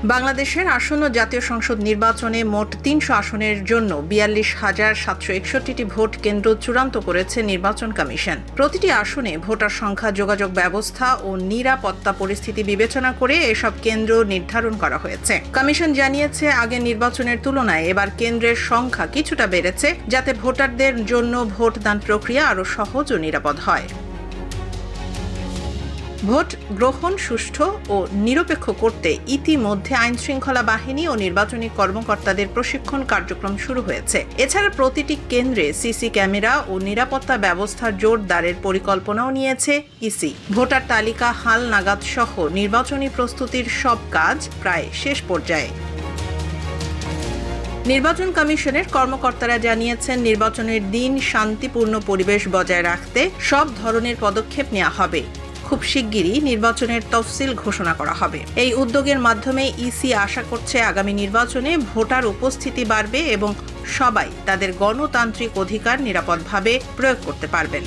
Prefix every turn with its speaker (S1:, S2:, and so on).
S1: বাংলাদেশের আসন্ন জাতীয় সংসদ নির্বাচনে মোট ৩০০ আসনের জন্য ৪২,৭৬১টি ভোট কেন্দ্র চূড়ান্ত করেছে নির্বাচন কমিশন। প্রতিটি আসনে ভোটার সংখ্যা, যোগাযোগ ব্যবস্থা ও নিরাপত্তা পরিস্থিতি বিবেচনা করে এসব কেন্দ্র নির্ধারণ করা হয়েছে। কমিশন জানিয়েছে, আগের নির্বাচনের তুলনায় এবার কেন্দ্রের সংখ্যা কিছুটা বেড়েছে, যাতে ভোটারদের জন্য ভোটদান প্রক্রিয়া আরও সহজ ও নিরাপদ হয়। ভোট গ্রহণ সুষ্ঠু ও নিরপেক্ষ করতে ইতিমধ্যে আইনশৃঙ্খলা বাহিনী ও নির্বাচনী কর্মকর্তাদের প্রশিক্ষণ কার্যক্রম শুরু হয়েছে। এছাড়া প্রতিটি কেন্দ্রে সিসি ক্যামেরা ও নিরাপত্তা ব্যবস্থার জোরদারের পরিকল্পনাও নিয়েছে ইসি। ভোটার তালিকা হালনাগাদ সহ নির্বাচনী প্রস্তুতির সব কাজ প্রায় শেষ পর্যায়ে। নির্বাচন কমিশনের কর্মকর্তারা জানিয়েছেন, নির্বাচনের দিন শান্তিপূর্ণ পরিবেশ বজায় রাখতে সব ধরনের পদক্ষেপ নেওয়া হবে। খুব শিগগিরই নির্বাচনের তফসিল ঘোষণা করা হবে। এই উদ্যোগের মাধ্যমে ইসি আশা করছে আগামী নির্বাচনে ভোটার উপস্থিতি বাড়বে এবং সবাই তাদের গণতান্ত্রিক অধিকার নিরাপদভাবে প্রয়োগ করতে পারবেন।